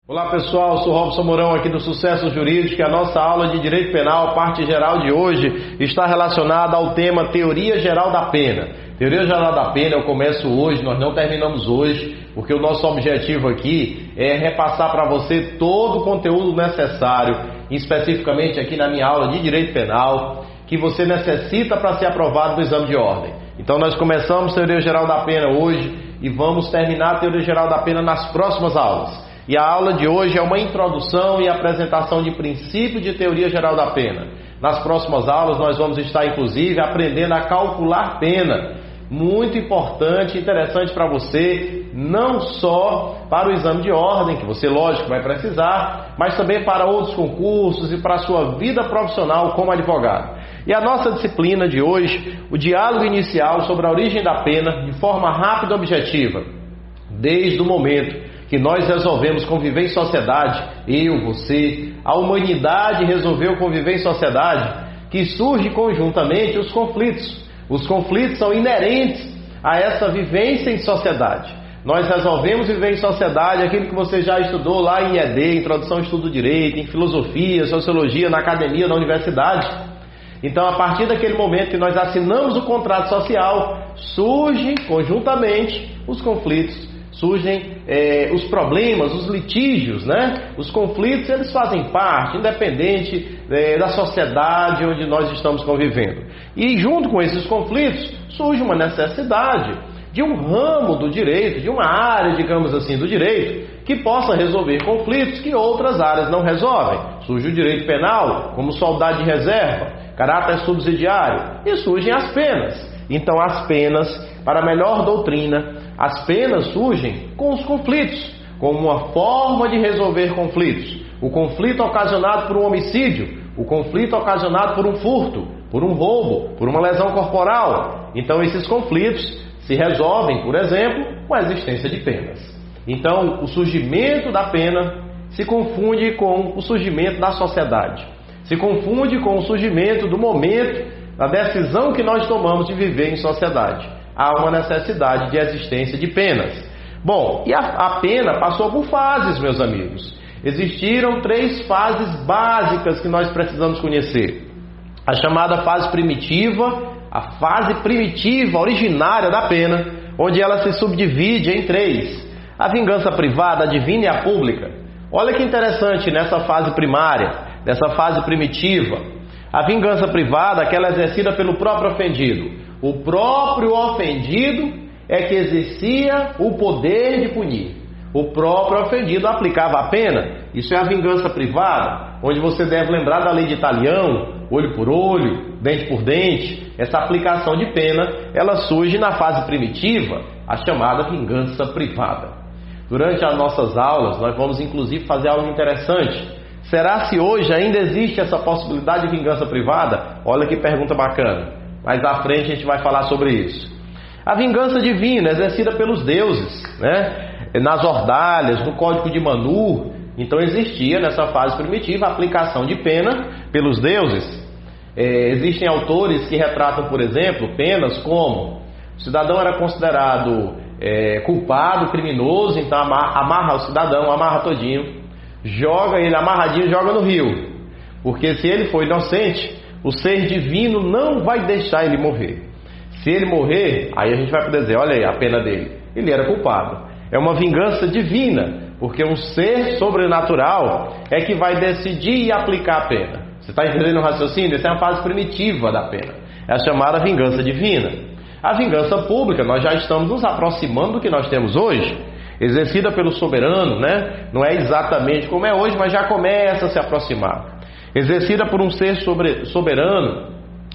Olá pessoal, sou Robson Mourão aqui do Sucesso Jurídico e a nossa aula de Direito Penal, parte geral de hoje, está relacionada ao tema Teoria Geral da Pena. Teoria Geral da Pena eu começo hoje, nós não terminamos hoje, porque o nosso objetivo aqui é repassar para você todo o conteúdo necessário, especificamente aqui na minha aula de Direito Penal, que você necessita para ser aprovado no exame de ordem. Então nós começamos Teoria Geral da Pena hoje e vamos terminar a Teoria Geral da Pena nas próximas aulas. E a aula de hoje é uma introdução e apresentação de princípios de teoria geral da pena. Nas próximas aulas nós vamos estar inclusive aprendendo a calcular pena. Muito importante e interessante para você, não só para o exame de ordem, que você lógico vai precisar, mas também para outros concursos e para a sua vida profissional como advogado. E a nossa disciplina de hoje, o diálogo inicial sobre a origem da pena, de forma rápida e objetiva, desde o momento que nós resolvemos conviver em sociedade, eu, você, a humanidade resolveu conviver em sociedade, que surge conjuntamente os conflitos. Os conflitos são inerentes a essa vivência em sociedade. Nós resolvemos viver em sociedade aquilo que você já estudou lá em ED, Introdução ao Estudo do Direito, em Filosofia, Sociologia, na academia, na universidade. Então, a partir daquele momento que nós assinamos o contrato social, surgem conjuntamente os conflitos. Surgem os problemas, os litígios, né? Os conflitos, eles fazem parte, independente da sociedade onde nós estamos convivendo. E junto com esses conflitos, surge uma necessidade de um ramo do direito, de uma área, digamos assim, do direito, que possa resolver conflitos que outras áreas não resolvem. Surge o direito penal, como soldado de reserva, caráter subsidiário, e surgem as penas. Então, as penas, para a melhor doutrina, as penas surgem com os conflitos, como uma forma de resolver conflitos. O conflito ocasionado por um homicídio, o conflito ocasionado por um furto, por um roubo, por uma lesão corporal. Então, esses conflitos se resolvem, por exemplo, com a existência de penas. Então, o surgimento da pena se confunde com o surgimento da sociedade, se confunde com o surgimento do momento, da decisão que nós tomamos de viver em sociedade. Há uma necessidade de existência de penas. Bom, e a pena passou por fases, meus amigos. Existiram 3 fases básicas que nós precisamos conhecer. A chamada fase primitiva, a fase primitiva originária da pena, onde ela se subdivide em 3. A vingança privada, a divina e a pública. Olha que interessante nessa fase primária, nessa fase primitiva. A vingança privada, aquela exercida pelo próprio ofendido. O próprio ofendido é que exercia o poder de punir. O próprio ofendido aplicava a pena. Isso é a vingança privada, onde você deve lembrar da lei de Italião, olho por olho, dente por dente. Essa aplicação de pena, ela surge na fase primitiva, a chamada vingança privada. Durante as nossas aulas, nós vamos inclusive fazer algo interessante. Será se hoje ainda existe essa possibilidade de vingança privada? Olha que pergunta bacana. Mais à frente a gente vai falar sobre isso. A vingança divina, exercida pelos deuses, né? Nas ordalhas, no Código de Manur. Então existia nessa fase primitiva a aplicação de pena pelos deuses. Existem autores que retratam, por exemplo, penas como o cidadão era considerado culpado, criminoso, então amarra o cidadão, amarra todinho, joga ele amarradinho, joga no rio. Porque se ele for inocente, o ser divino não vai deixar ele morrer. Se ele morrer, aí a gente vai poder dizer, olha aí a pena dele. Ele era culpado. É uma vingança divina, porque um ser sobrenatural é que vai decidir e aplicar a pena. Você está entendendo o raciocínio? Essa é a fase primitiva da pena. É a chamada vingança divina. A vingança pública, nós já estamos nos aproximando do que nós temos hoje, exercida pelo soberano, né? Não é exatamente como é hoje, mas já começa a se aproximar. Exercida por um ser soberano,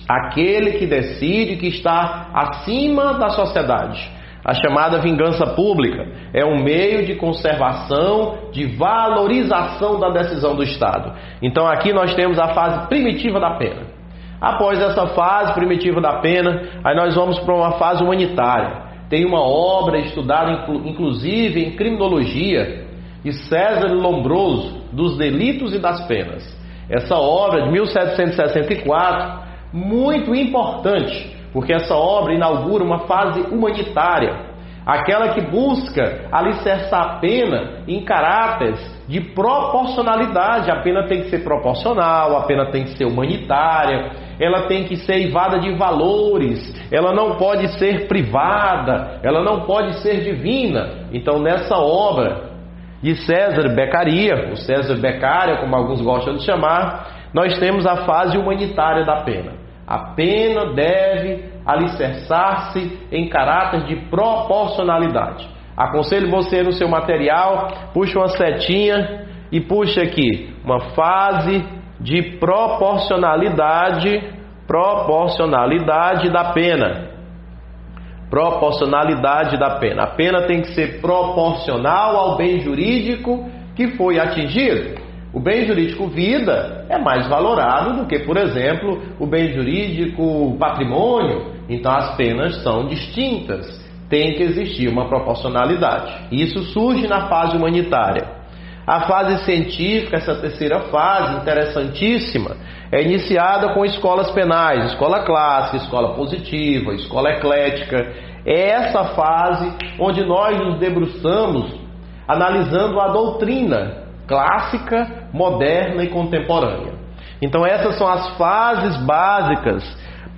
aquele que decide, que está acima da sociedade. A chamada vingança pública é um meio de conservação, de valorização da decisão do Estado. Então aqui nós temos a fase primitiva da pena. Após essa fase primitiva da pena, aí nós vamos para uma fase humanitária. Tem uma obra estudada inclusive em criminologia de César Lombroso, dos delitos e das penas. Essa obra de 1764, muito importante, porque essa obra inaugura uma fase humanitária. aquela que busca alicerçar a pena em caráteres de proporcionalidade. A pena tem que ser proporcional, a pena tem que ser humanitária, ela tem que ser eivada de valores, ela não pode ser privada, ela não pode ser divina. Então, nessa obra de César Beccaria, o César Beccaria, como alguns gostam de chamar, nós temos a fase humanitária da pena. A pena deve alicerçar-se em caráter de proporcionalidade. Aconselho você no seu material, puxa uma setinha e puxa aqui, uma fase de proporcionalidade da pena. Proporcionalidade da pena. A pena tem que ser proporcional ao bem jurídico que foi atingido. O bem jurídico vida é mais valorado do que, por exemplo, o bem jurídico patrimônio. Então as penas são distintas. Tem que existir uma proporcionalidade. Isso surge na fase humanitária. A fase científica, essa terceira fase, interessantíssima, é iniciada com escolas penais, escola clássica, escola positiva, escola eclética. É essa fase onde nós nos debruçamos analisando a doutrina clássica, moderna e contemporânea. Então essas são as fases básicas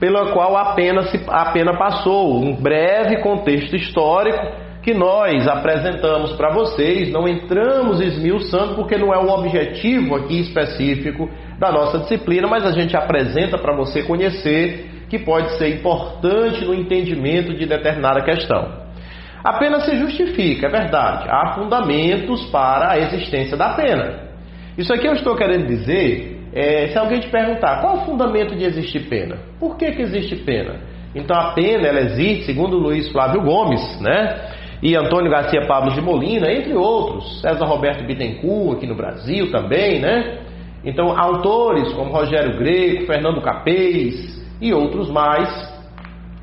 pela qual a pena passou, um breve contexto histórico que nós apresentamos para vocês. Não entramos esmiuçando porque não é o objetivo aqui específico da nossa disciplina, mas a gente apresenta para você conhecer, que pode ser importante no entendimento de determinada questão. A pena se justifica, é verdade. Há fundamentos para a existência da pena. Isso aqui eu estou querendo dizer, se alguém te perguntar, qual é o fundamento de existir pena? Por que existe pena? Então a pena, ela existe, segundo Luiz Flávio Gomes, né? E Antônio Garcia Pablo de Molina, entre outros, César Roberto Bittencourt, aqui no Brasil também, né? Então autores como Rogério Greco, Fernando Capês e outros mais,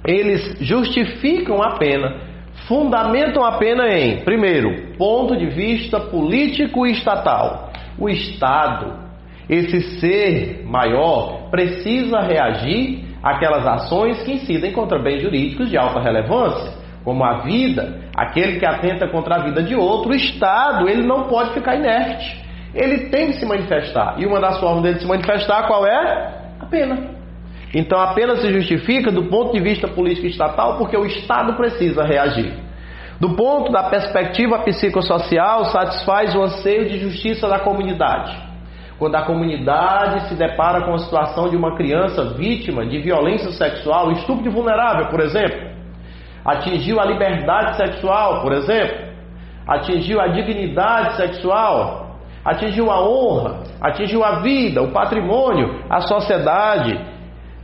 eles justificam a pena, fundamentam a pena em, primeiro, ponto de vista político e estatal. O Estado, esse ser maior, precisa reagir àquelas ações que incidem contra bens jurídicos de alta relevância, como a vida, aquele que atenta contra a vida de outro. O Estado, ele não pode ficar inerte, ele tem que se manifestar, e uma das formas dele se manifestar, qual é? A pena. Então a pena se justifica do ponto de vista político e estatal porque o Estado precisa reagir. Do ponto da perspectiva psicossocial, satisfaz o anseio de justiça da comunidade. Quando a comunidade se depara com a situação de uma criança vítima de violência sexual, estupro de vulnerável, por exemplo, atingiu a liberdade sexual, por exemplo, atingiu a dignidade sexual, atingiu a honra, atingiu a vida, o patrimônio, a sociedade,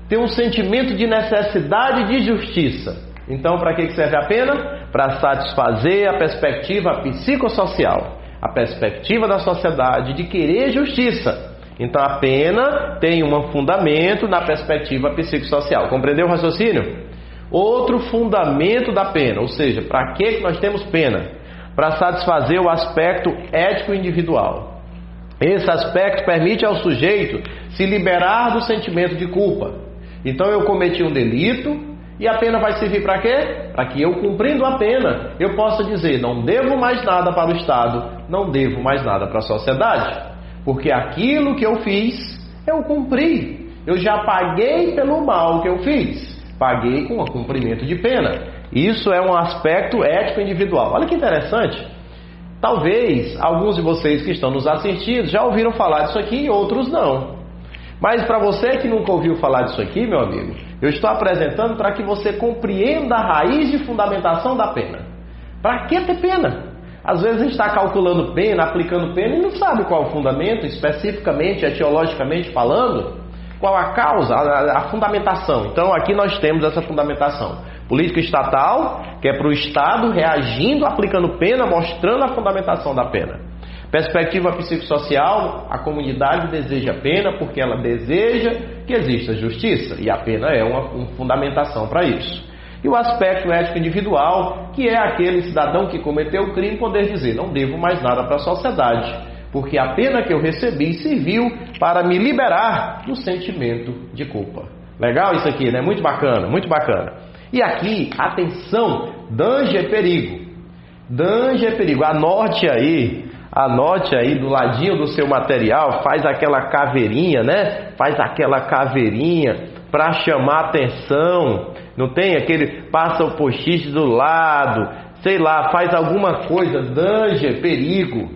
tem um sentimento de necessidade de justiça. Então, para que serve a pena? Para satisfazer a perspectiva psicossocial, a perspectiva da sociedade de querer justiça. Então, a pena tem um fundamento na perspectiva psicossocial. Compreendeu o raciocínio? Outro fundamento da pena, ou seja, para que nós temos pena? Para satisfazer o aspecto ético individual. Esse aspecto permite ao sujeito se liberar do sentimento de culpa. Então eu cometi um delito e a pena vai servir para quê? Para que eu, cumprindo a pena, eu possa dizer, não devo mais nada para o Estado, não devo mais nada para a sociedade, porque aquilo que eu fiz, eu cumpri. Eu já paguei pelo mal que eu fiz, paguei com o cumprimento de pena. Isso é um aspecto ético individual. Olha que interessante. Talvez alguns de vocês que estão nos assistindo já ouviram falar disso aqui e outros não. Mas para você que nunca ouviu falar disso aqui, meu amigo, eu estou apresentando para que você compreenda a raiz de fundamentação da pena. Para que ter pena? Às vezes a gente está calculando pena, aplicando pena e não sabe qual é o fundamento, especificamente, etiologicamente falando, qual a causa, a fundamentação. Então aqui nós temos essa fundamentação. Política estatal, que é para o Estado reagindo, aplicando pena, mostrando a fundamentação da pena. Perspectiva psicossocial, a comunidade deseja pena porque ela deseja que exista justiça, e a pena é uma fundamentação para isso. E o aspecto ético individual, que é aquele cidadão que cometeu o crime poder dizer, não devo mais nada para a sociedade, porque a pena que eu recebi serviu para me liberar do sentimento de culpa. Legal isso aqui, né? Muito bacana, muito bacana. E aqui, atenção danger é perigo. Danger é perigo. Anote aí do ladinho do seu material, faz aquela caveirinha, né? Faz aquela caveirinha para chamar atenção. Não tem aquele, passa o post-it do lado, sei lá, faz alguma coisa, danger, perigo.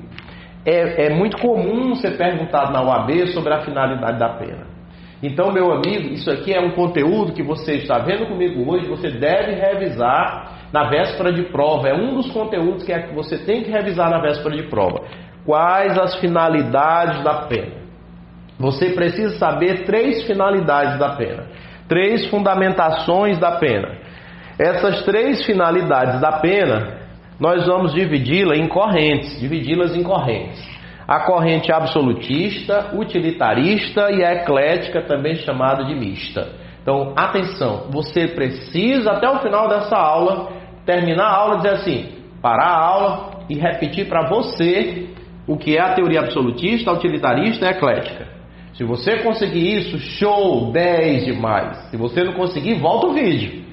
É muito comum ser perguntado na UAB sobre a finalidade da pena. Então, meu amigo, isso aqui é um conteúdo que você está vendo comigo hoje, você deve revisar na véspera de prova. É um dos conteúdos que você tem que revisar na véspera de prova. Quais as finalidades da pena? Você precisa saber 3 finalidades da pena, 3 fundamentações da pena. Essas 3 finalidades da pena, nós vamos dividi-las em correntes. A corrente absolutista, utilitarista e a eclética, também chamada de mista. Então, atenção, você precisa até o final dessa aula, terminar a aula e dizer assim, parar a aula e repetir para você o que é a teoria absolutista, utilitarista e eclética. Se você conseguir isso, show, 10 demais. Se você não conseguir, volta o vídeo.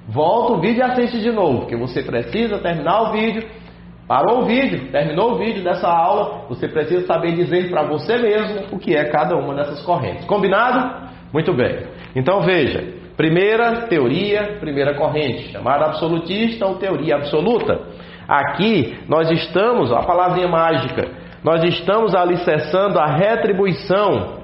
Volta o vídeo e assiste de novo, porque você precisa terminar o vídeo. Parou o vídeo, terminou o vídeo dessa aula, você precisa saber dizer para você mesmo o que é cada uma dessas correntes. Combinado? Muito bem. Então veja, primeira teoria, primeira corrente, chamada absolutista ou teoria absoluta. Aqui nós estamos, a palavrinha mágica, nós estamos alicerçando a retribuição.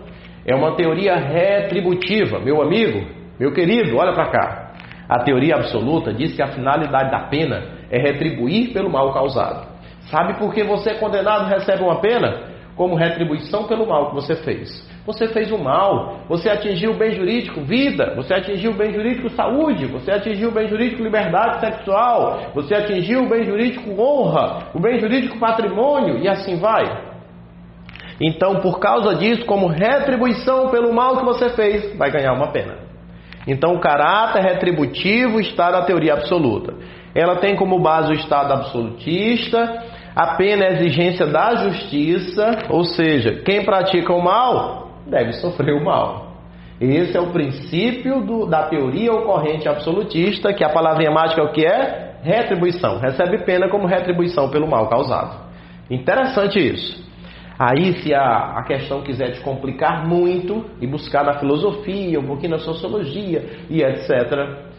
É uma teoria retributiva, meu amigo, meu querido, olha para cá. A teoria absoluta diz que a finalidade da pena é retribuir pelo mal causado. Sabe por que você, condenado, recebe uma pena? Como retribuição pelo mal que você fez. Você fez o mal, você atingiu o bem jurídico, vida, você atingiu o bem jurídico, saúde, você atingiu o bem jurídico, liberdade sexual, você atingiu o bem jurídico, honra, o bem jurídico, patrimônio, e assim vai. Então, por causa disso, como retribuição pelo mal que você fez, vai ganhar uma pena. Então, o caráter retributivo está na teoria absoluta. Ela tem como base o estado absolutista, a pena é exigência da justiça, ou seja, quem pratica o mal deve sofrer o mal. Esse é o princípio da teoria ou corrente absolutista, que a palavrinha mágica é o que é? Retribuição. Recebe pena como retribuição pelo mal causado. Interessante isso. Aí, se a questão quiser te complicar muito e buscar na filosofia, um pouquinho na sociologia e etc.,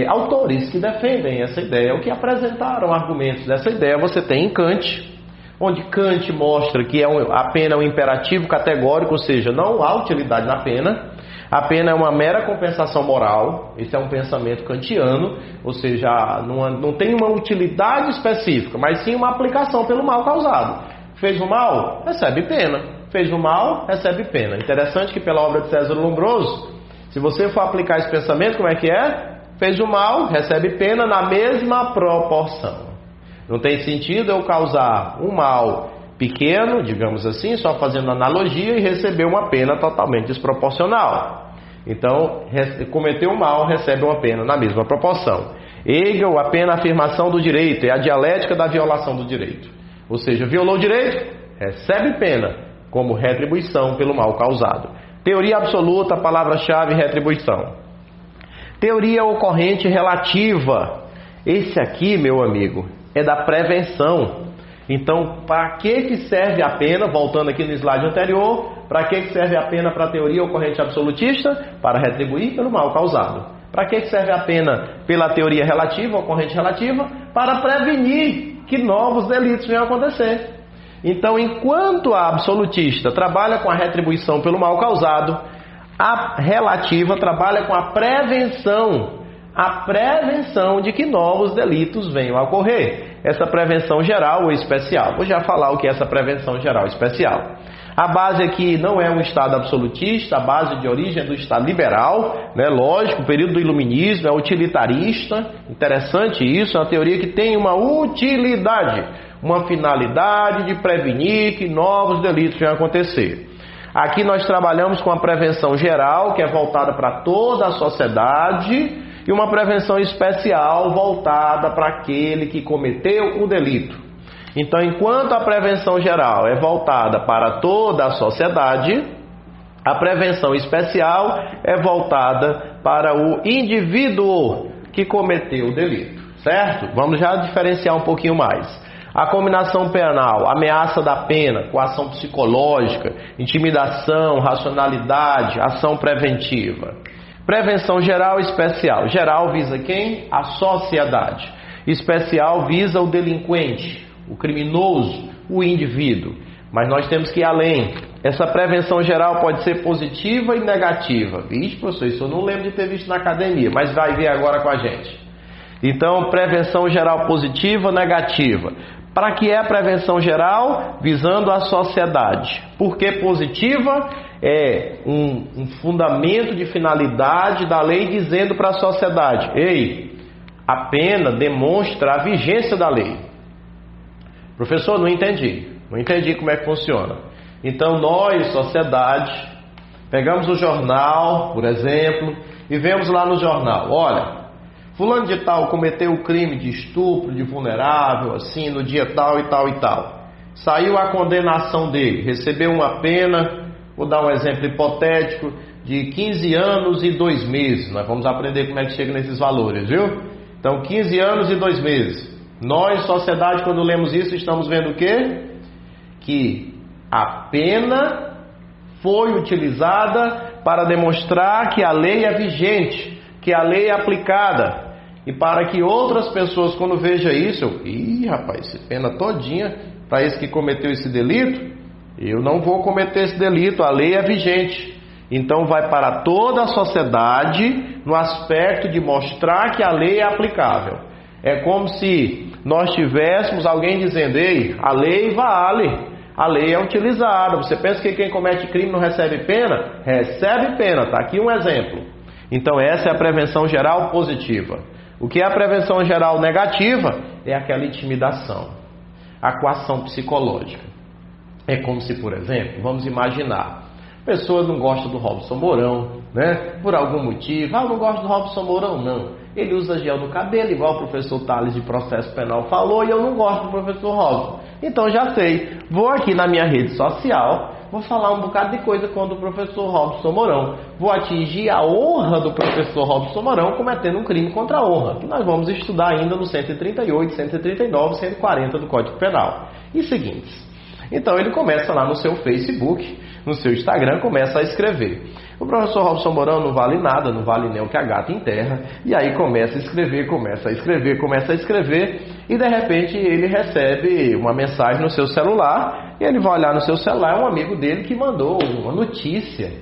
autores que defendem essa ideia, ou que apresentaram argumentos dessa ideia, você tem em Kant, onde Kant mostra que a pena é um imperativo categórico, ou seja, não há utilidade na pena, a pena é uma mera compensação moral. Esse é um pensamento kantiano, ou seja, não tem uma utilidade específica, mas sim uma aplicação pelo mal causado. Fez o mal? Recebe pena. Fez o mal? Recebe pena. Interessante que pela obra de César Lombroso, se você for aplicar esse pensamento, como é que é? Fez o mal, recebe pena na mesma proporção. Não tem sentido eu causar um mal pequeno, digamos assim, só fazendo analogia, e receber uma pena totalmente desproporcional. Então, cometeu o mal, recebe uma pena na mesma proporção. Hegel, a pena afirmação do direito, é a dialética da violação do direito. Ou seja, violou o direito, recebe pena como retribuição pelo mal causado. Teoria absoluta, palavra-chave, retribuição. Teoria ocorrente relativa. Esse aqui, meu amigo, é da prevenção. Então, para que serve a pena? Voltando aqui no slide anterior, para que serve a pena para a teoria ocorrente absolutista? Para retribuir pelo mal causado. Para que serve a pena pela teoria relativa, ocorrente relativa? Para prevenir que novos delitos venham a acontecer. Então, enquanto a absolutista trabalha com a retribuição pelo mal causado, a relativa trabalha com a prevenção de que novos delitos venham a ocorrer. Essa prevenção geral ou especial. Vou já falar o que é essa prevenção geral e especial. A base aqui não é um Estado absolutista, a base de origem é do Estado liberal, né? Lógico, o período do iluminismo é utilitarista. Interessante isso, é uma teoria que tem uma utilidade, uma finalidade de prevenir que novos delitos venham a acontecer. Aqui nós trabalhamos com a prevenção geral, que é voltada para toda a sociedade, e uma prevenção especial voltada para aquele que cometeu o delito. Então, enquanto a prevenção geral é voltada para toda a sociedade, a prevenção especial é voltada para o indivíduo que cometeu o delito. certo? Vamos já diferenciar um pouquinho mais. A combinação penal, ameaça da pena, coação psicológica, intimidação, racionalidade, ação preventiva. Prevenção geral e especial. Geral visa quem? A sociedade. Especial visa o delinquente, o criminoso, o indivíduo. Mas nós temos que ir além. Essa prevenção geral pode ser positiva e negativa. Vixe, professor, isso eu não lembro de ter visto na academia, mas vai ver agora com a gente. Então, prevenção geral positiva, negativa. Para que é a prevenção geral? Visando a sociedade. Por que positiva? É um fundamento de finalidade da lei dizendo para a sociedade: ei, a pena demonstra a vigência da lei. Professor, não entendi como é que funciona. Então nós, sociedade, pegamos o jornal, por exemplo, e vemos lá no jornal: olha, fulano de tal cometeu o crime de estupro de vulnerável, assim, no dia tal e tal e tal. Saiu a condenação dele, recebeu uma pena, vou dar um exemplo hipotético, de 15 anos e 2 meses. Nós vamos aprender como é que chega nesses valores, viu? Então, 15 anos e 2 meses. Nós, sociedade, quando lemos isso, estamos vendo o quê? Que a pena foi utilizada para demonstrar que a lei é vigente, que a lei é aplicada, e para que outras pessoas, quando vejam isso, rapaz, essa pena todinha para esse que cometeu esse delito, eu não vou cometer esse delito, a lei é vigente. Então vai para toda a sociedade no aspecto de mostrar que a lei é aplicável. É como se nós tivéssemos alguém dizendo: ei, a lei vale, a lei é utilizada. Você pensa que quem comete crime não recebe pena? Recebe pena, está aqui um exemplo. Então essa é a prevenção geral positiva. O que é a prevenção geral negativa? É aquela intimidação, a coação psicológica. É como se, por exemplo, vamos imaginar, a pessoa não gosta do Robson Mourão, né? Por algum motivo: eu não gosto do Robson Mourão, não. Ele usa gel no cabelo, igual o professor Tales de processo penal falou, e eu não gosto do professor Robson. Então já sei, vou aqui na minha rede social, vou falar um bocado de coisa contra o professor Robson Mourão. Vou atingir a honra do professor Robson Mourão cometendo um crime contra a honra, que nós vamos estudar ainda no 138, 139, 140 do Código Penal. E seguintes. Então ele começa lá no seu Facebook, no seu Instagram, começa a escrever: o professor Robson Mourão não vale nada, não vale nem o que a gata enterra. E aí começa a escrever, e de repente ele recebe uma mensagem no seu celular, e ele vai olhar no seu celular, é um amigo dele que mandou uma notícia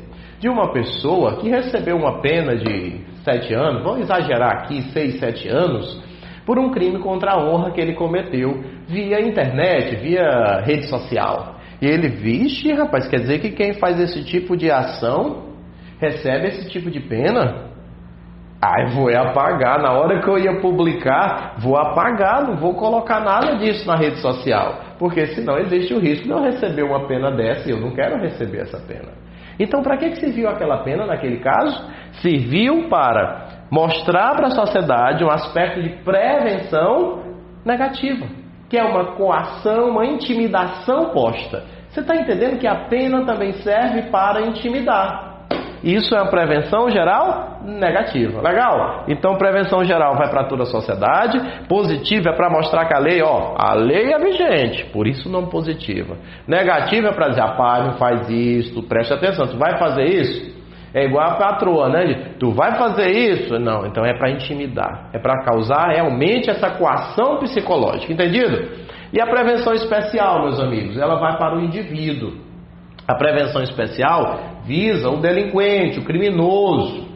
de uma pessoa que recebeu uma pena de 7 anos, vamos exagerar aqui, 6, 7 anos, por um crime contra a honra que ele cometeu via internet, via rede social. E ele: vixe, rapaz, quer dizer que quem faz esse tipo de ação recebe esse tipo de pena? Eu vou apagar. Na hora que eu ia publicar, vou apagar, não vou colocar nada disso na rede social, porque senão existe o risco de eu receber uma pena dessa, e eu não quero receber essa pena. Então, para que serviu aquela pena naquele caso? Serviu para mostrar para a sociedade um aspecto de prevenção negativa, que é uma coação, uma intimidação posta. Você está entendendo que a pena também serve para intimidar? Isso é uma prevenção geral negativa. Legal? Então, prevenção geral vai para toda a sociedade. Positiva é para mostrar que a lei é vigente, por isso não positiva. Negativa é para dizer: pai, não faz isso, preste atenção, tu vai fazer isso? É igual a patroa, né? Tu vai fazer isso? Não, então é para intimidar, é para causar realmente essa coação psicológica, entendido? E a prevenção especial, meus amigos, ela vai para o indivíduo. A prevenção especial visa o delinquente, o criminoso,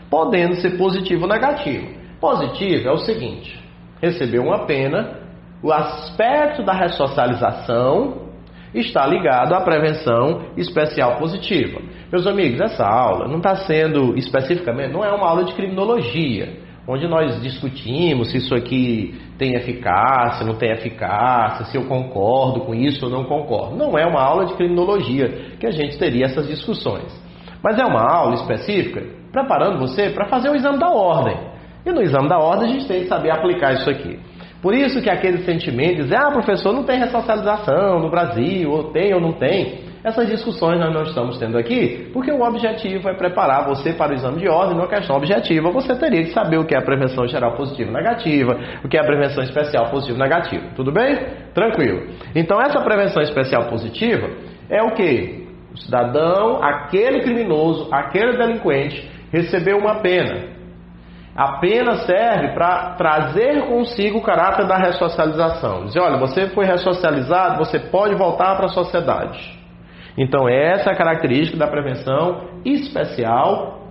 podendo ser positivo ou negativo. Positivo é o seguinte: recebeu uma pena, o aspecto da ressocialização está ligado à prevenção especial positiva. Meus amigos, essa aula não está sendo especificamente, não é uma aula de criminologia, onde nós discutimos se isso aqui tem eficácia, não tem eficácia, se eu concordo com isso ou não concordo. Não é uma aula de criminologia que a gente teria essas discussões. Mas é uma aula específica preparando você para fazer o exame da ordem. E no exame da ordem a gente tem que saber aplicar isso aqui. Por isso que aquele sentimento de dizer: professor, não tem ressocialização no Brasil, ou tem ou não tem. Essas discussões nós não estamos tendo aqui, porque o objetivo é preparar você para o exame de ordem. Numa questão objetiva, você teria que saber o que é a prevenção geral positiva e negativa, o que é a prevenção especial positiva e negativa. Tudo bem? Tranquilo. Então, essa prevenção especial positiva é o quê? O cidadão, aquele criminoso, aquele delinquente, recebeu uma pena. A pena serve para trazer consigo o caráter da ressocialização. Dizer, olha, você foi ressocializado, você pode voltar para a sociedade. Então, essa é a característica da prevenção especial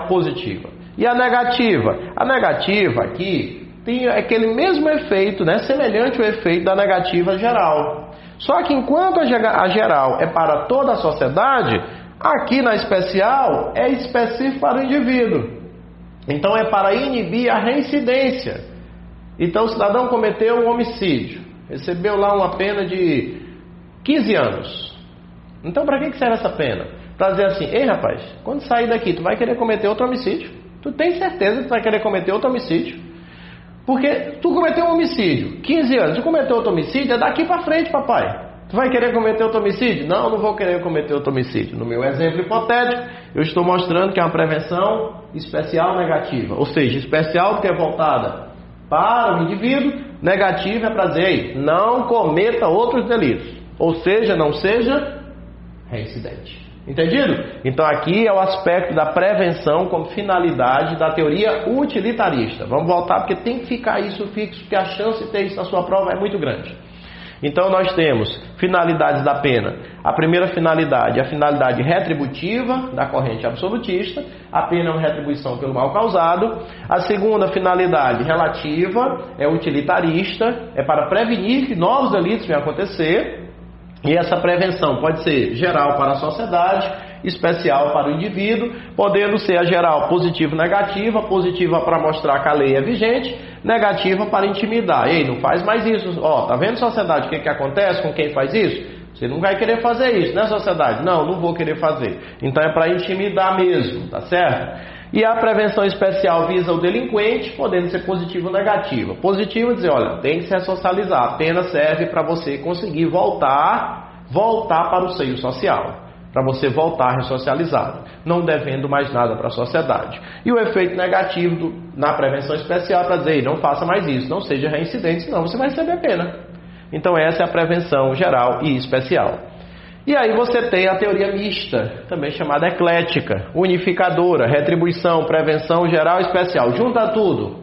positiva. E a negativa? A negativa aqui tem aquele mesmo efeito, né, semelhante ao efeito da negativa geral. Só que enquanto a geral é para toda a sociedade, aqui na especial é específico para o indivíduo. Então é para inibir a reincidência. Então o cidadão cometeu um homicídio, recebeu lá uma pena de 15 anos. Então para que serve essa pena? Para dizer assim, ei rapaz, quando sair daqui tu vai querer cometer outro homicídio? Tu tem certeza que tu vai querer cometer outro homicídio? Porque tu cometeu um homicídio, 15 anos, tu cometeu outro homicídio, é daqui para frente, papai. Tu vai querer cometer outro homicídio? Não, não vou querer cometer outro homicídio. No meu exemplo hipotético, eu estou mostrando que é uma prevenção especial negativa. Ou seja, especial porque é voltada para o indivíduo, negativa é para dizer, ei, não cometa outros delitos. Ou seja, não seja reincidente. Entendido? Então aqui é o aspecto da prevenção como finalidade da teoria utilitarista. Vamos voltar porque tem que ficar isso fixo, porque a chance de ter isso na sua prova é muito grande. Então nós temos finalidades da pena. A primeira finalidade é a finalidade retributiva da corrente absolutista. A pena é uma retribuição pelo mal causado. A segunda finalidade relativa é utilitarista, é para prevenir que novos delitos venham a acontecer. E essa prevenção pode ser geral para a sociedade, especial para o indivíduo, podendo ser a geral positiva para mostrar que a lei é vigente, negativa para intimidar. Ei, não faz mais isso. Ó, tá vendo, sociedade, o que acontece com quem faz isso? Você não vai querer fazer isso, né, sociedade? Não, não vou querer fazer. Então é para intimidar mesmo, tá certo? E a prevenção especial visa o delinquente, podendo ser positiva ou negativa. Positiva é dizer, olha, tem que se ressocializar. A pena serve para você conseguir voltar para o seio social. Para você voltar ressocializado, não devendo mais nada para a sociedade. E o efeito negativo na prevenção especial é para dizer, não faça mais isso, não seja reincidente, senão você vai receber a pena. Então essa é a prevenção geral e especial. E aí você tem a teoria mista, também chamada eclética, unificadora, retribuição, prevenção geral e especial. Junta tudo.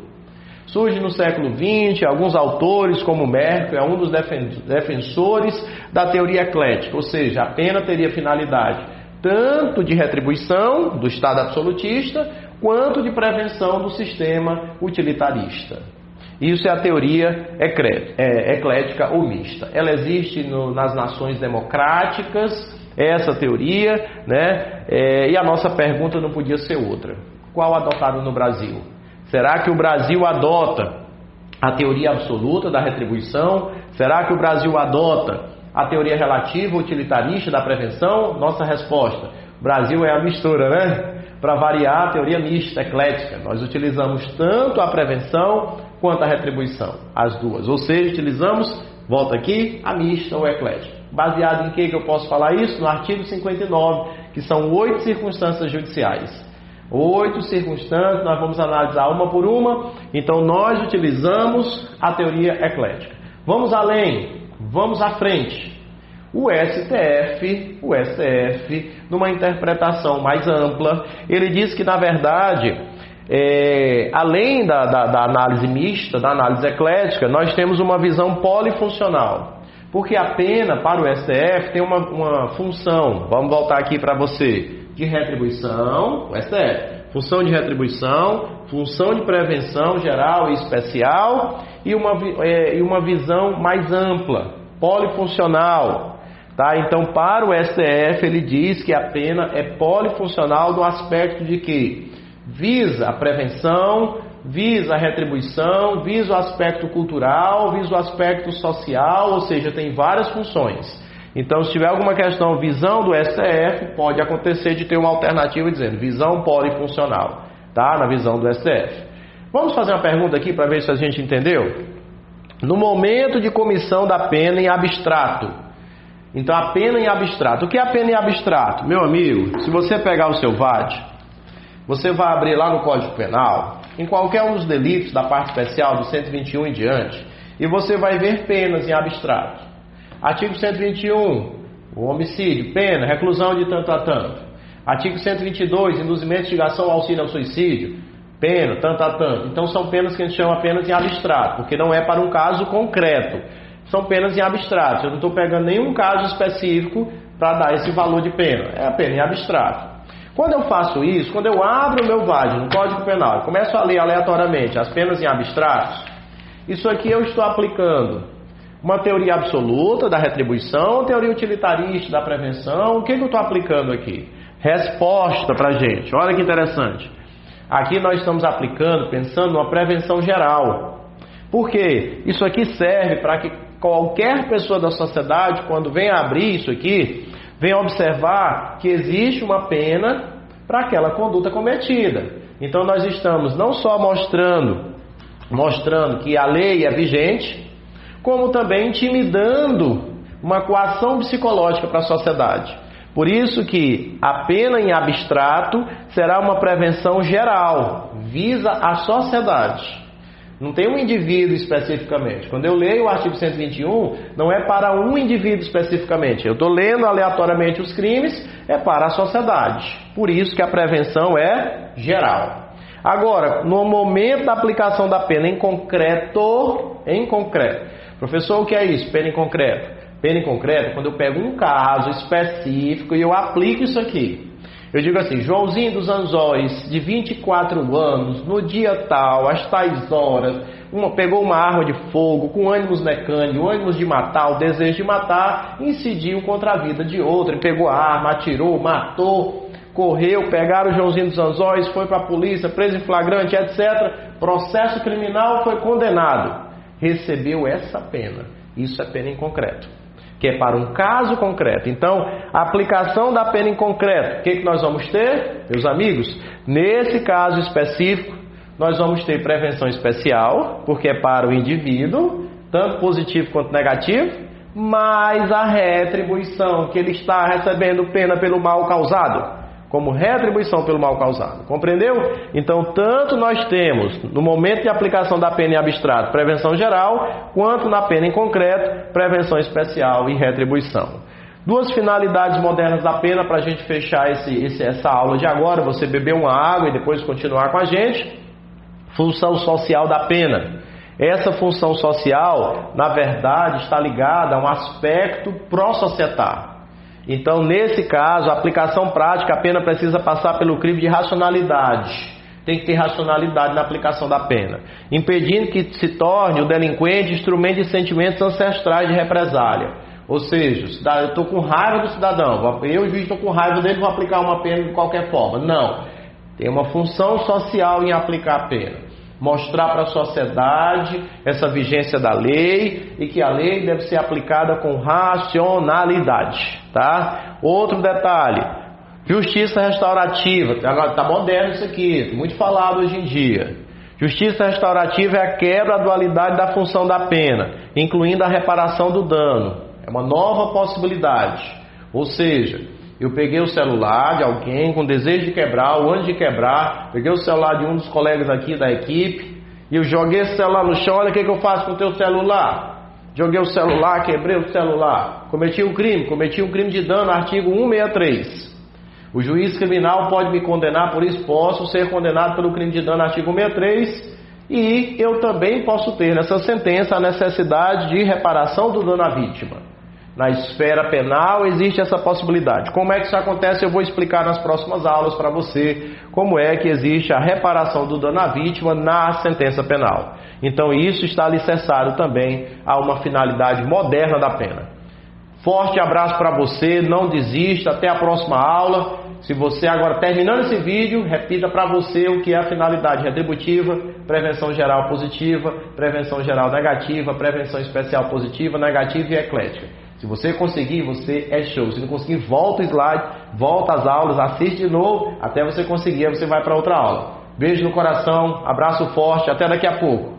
Surge no século XX, alguns autores, como Merkel, é um dos defensores da teoria eclética, ou seja, a pena teria finalidade tanto de retribuição do Estado absolutista, quanto de prevenção do sistema utilitarista. Isso é a teoria eclética ou mista. Ela existe nas nações democráticas, essa teoria, né? E a nossa pergunta não podia ser outra. Qual adotado no Brasil? Será que o Brasil adota a teoria absoluta da retribuição? Será que o Brasil adota a teoria relativa utilitarista da prevenção? Nossa resposta: o Brasil é a mistura, né? Para variar, a teoria mista, eclética. Nós utilizamos tanto a prevenção quanto a retribuição, as duas. Ou seja, utilizamos, volta aqui, a mista ou eclética. Baseado em que eu posso falar isso? No artigo 59, que são 8 circunstâncias judiciais. 8 circunstâncias, nós vamos analisar uma por uma. Então nós utilizamos a teoria eclética. Vamos além, vamos à frente. O STF, numa interpretação mais ampla, ele diz que na verdade, além da análise mista, da análise eclética, nós temos uma visão polifuncional. Porque a pena para o STF tem uma função, vamos voltar aqui para você, de retribuição, o STF, função de retribuição, função de prevenção geral e especial e uma visão mais ampla, polifuncional. Tá? Então, para o STF, ele diz que a pena é polifuncional no aspecto de que visa a prevenção, visa a retribuição, visa o aspecto cultural, visa o aspecto social, ou seja, tem várias funções. Então, se tiver alguma questão, visão do STF, pode acontecer de ter uma alternativa dizendo visão polifuncional, tá? Na visão do STF. Vamos fazer uma pergunta aqui para ver se a gente entendeu? No momento de comissão da pena em abstrato, Então a pena em abstrato. O que é a pena em abstrato? Meu amigo, se você pegar o seu VAD, você vai abrir lá no Código Penal, em qualquer um dos delitos da parte especial do 121 em diante, e você vai ver penas em abstrato. Artigo 121, o homicídio, pena, reclusão de tanto a tanto. Artigo 122, induzimento, instigação, auxílio ao suicídio, pena, tanto a tanto. Então são penas que a gente chama penas em abstrato, porque não é para um caso concreto. São penas em abstrato. Eu não estou pegando nenhum caso específico para dar esse valor de pena. É a pena em abstrato. Quando eu faço isso, quando eu abro o meu VAD no Código Penal e começo a ler aleatoriamente as penas em abstratos, isso aqui eu estou aplicando uma teoria absoluta da retribuição, teoria utilitarista da prevenção. O que eu estou aplicando aqui? Resposta para a gente. Olha que interessante. Aqui nós estamos aplicando, pensando numa prevenção geral. Por quê? Isso aqui serve para que qualquer pessoa da sociedade, quando vem abrir isso aqui, venha observar que existe uma pena para aquela conduta cometida. Então nós estamos não só mostrando que a lei é vigente, como também intimidando uma coação psicológica para a sociedade. Por isso que a pena em abstrato será uma prevenção geral, visa a sociedade. Não tem um indivíduo especificamente. Quando eu leio o artigo 121, não é para um indivíduo especificamente. Eu estou lendo aleatoriamente os crimes, é para a sociedade. Por isso que a prevenção é geral. Agora, no momento da aplicação da pena em concreto, professor, o que é isso? Pena em concreto. Pena em concreto é quando eu pego um caso específico e eu aplico isso aqui. Eu digo assim, Joãozinho dos Anzóis, de 24 anos, no dia tal, às tais horas, pegou uma arma de fogo, com ânimos mecânicos, ânimos de matar, o desejo de matar, incidiu contra a vida de outro, ele pegou a arma, atirou, matou, correu, pegaram o Joãozinho dos Anzóis, foi para a polícia, preso em flagrante, etc. Processo criminal, foi condenado. Recebeu essa pena. Isso é pena em concreto, que é para um caso concreto. Então, a aplicação da pena em concreto, o que nós vamos ter, meus amigos? Nesse caso específico, nós vamos ter prevenção especial, porque é para o indivíduo, tanto positivo quanto negativo, mas a retribuição, que ele está recebendo pena pelo mal causado, como retribuição pelo mal causado. Compreendeu? Então, tanto nós temos, no momento de aplicação da pena em abstrato, prevenção geral, quanto na pena em concreto, prevenção especial e retribuição. Duas finalidades modernas da pena para a gente fechar essa aula de agora, você beber uma água e depois continuar com a gente. Função social da pena. Essa função social, na verdade, está ligada a um aspecto pró-societário. Então, nesse caso, a aplicação prática, a pena precisa passar pelo crivo de racionalidade. Tem que ter racionalidade na aplicação da pena, impedindo que se torne o delinquente instrumento de sentimentos ancestrais de represália. Ou seja, eu estou com raiva do cidadão, eu, juiz, estou com raiva dele, vou aplicar uma pena de qualquer forma. Não, tem uma função social em aplicar a pena. Mostrar para a sociedade essa vigência da lei e que a lei deve ser aplicada com racionalidade, tá? Outro detalhe, justiça restaurativa, está moderno isso aqui, muito falado hoje em dia. Justiça restaurativa é a quebra da dualidade da função da pena, incluindo a reparação do dano. É uma nova possibilidade, ou seja, eu peguei o celular de alguém com desejo de quebrar, ou antes de quebrar, peguei o celular de um dos colegas aqui da equipe, e eu joguei esse celular no chão. Olha o que eu faço com o teu celular. Joguei o celular, quebrei o celular. Cometi um crime de dano, artigo 163. O juiz criminal pode me condenar por isso, posso ser condenado pelo crime de dano, artigo 163, e eu também posso ter nessa sentença a necessidade de reparação do dano à vítima. Na esfera penal existe essa possibilidade. Como é que isso acontece? Eu vou explicar nas próximas aulas para você como é que existe a reparação do dano à vítima na sentença penal. Então isso está alicerçado também a uma finalidade moderna da pena. Forte abraço para você, não desista, até a próxima aula. Se você agora, terminando esse vídeo, repita para você o que é a finalidade retributiva, prevenção geral positiva, prevenção geral negativa, prevenção especial positiva, negativa e eclética. Se você conseguir, você é show. Se não conseguir, volta o slide, volta às aulas, assiste de novo, até você conseguir, aí você vai para outra aula. Beijo no coração, abraço forte, até daqui a pouco.